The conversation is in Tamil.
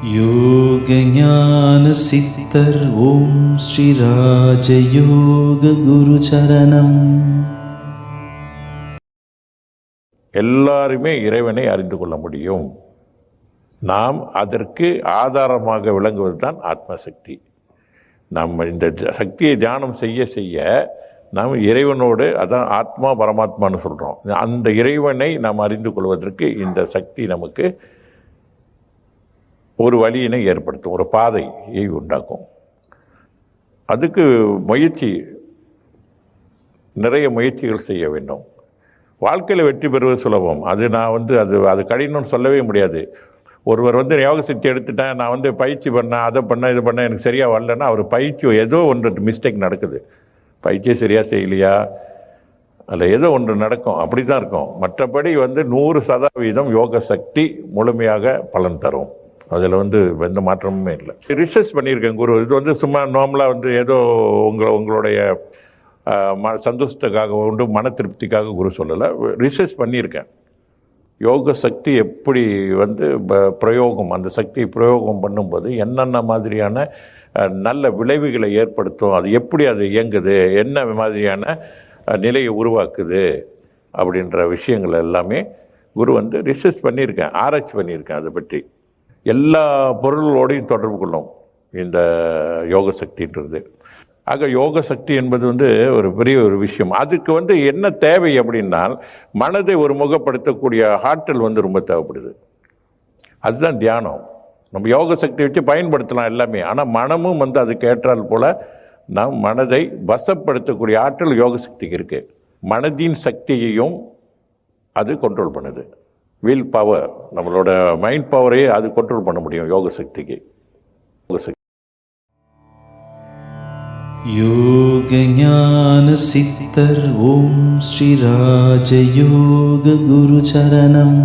யோக ஞான சித்தர் ஓம் ஸ்ரீ ராஜயோக குரு சரணம். எல்லாருமே இறைவனை அறிந்து கொள்ள முடியும். நாம் அதற்கு ஆதாரமாக விளங்குவது தான் ஆத்மசக்தி. நம்ம இந்த சக்தியை தியானம் செய்ய செய்ய நாம் இறைவனோடு, அதான் ஆத்மா பரமாத்மான்னு சொல்கிறோம், அந்த இறைவனை நாம் அறிந்து கொள்வதற்கு இந்த சக்தி நமக்கு ஒரு வழியினை ஏற்படுத்தும், ஒரு பாதையை உண்டாக்கும். அதுக்கு நிறைய முயற்சிகள் செய்ய வேண்டும். வாழ்க்கையில் வெற்றி பெறுவது சுலபம். அது நான் அது கடினம்னு சொல்லவே முடியாது. ஒருவர் யோக சக்தி எடுத்துட்டேன், நான் பயிற்சி பண்ணேன், அதை பண்ணேன், இது பண்ணேன், எனக்கு சரியாக வரலன்னா அவர் பயிற்சி ஏதோ ஒன்று மிஸ்டேக் நடக்குது, பயிற்சியை சரியாக செய்யலையா, அதில் ஏதோ ஒன்று நடக்கும், அப்படி தான் இருக்கும். மற்றபடி 100% யோக சக்தி முழுமையாக பலன் தரும். அதில் எந்த மாற்றமுமே இல்லை. ரிசர்ச் பண்ணியிருக்கேன் குரு. இது சும்மா நார்மலாக ஏதோ உங்களுடைய சந்தோஷத்துக்காக மன திருப்திக்காக குரு சொல்லலை, ரிசர்ச் பண்ணியிருக்கேன். யோக சக்தி எப்படி பிரயோகம், அந்த சக்தியை பிரயோகம் பண்ணும்போது என்னென்ன மாதிரியான நல்ல விளைவுகளை ஏற்படுத்தும், அது எப்படி அது இயங்குது, என்ன மாதிரியான நிலையை உருவாக்குது அப்படின்ற விஷயங்கள் எல்லாமே குரு ரிசர்ச் பண்ணியிருக்கேன், ஆராய்ச்சி பண்ணியிருக்கேன். அதை பற்றி எல்லா பொருள்களோடையும் தொடர்பு கொள்ளும் இந்த யோக சக்தின்றது. ஆக யோக சக்தி என்பது ஒரு பெரிய ஒரு விஷயம். அதுக்கு என்ன தேவை அப்படின்னா, மனதை ஒரு முகப்படுத்தக்கூடிய ஆற்றல் ரொம்ப தேவைப்படுது. அதுதான் தியானம். நம்ம யோக சக்தியை வச்சு பயன்படுத்தலாம் எல்லாமே, ஆனால் மனமும் அதுக்கு ஏற்றால் போல் நாம் மனதை வசப்படுத்தக்கூடிய ஆற்றல் யோக சக்திக்கு இருக்குது. மனதின் சக்தியையும் அது கண்ட்ரோல் பண்ணுது. வில் பவர், நம்மளோட மைண்ட் பவரையே அது கண்ட்ரோல் பண்ண முடியும் யோக சக்திக்கு. யோக ஞான சித்தர் ஓம் ஸ்ரீ ராஜயோக குரு சரணம்.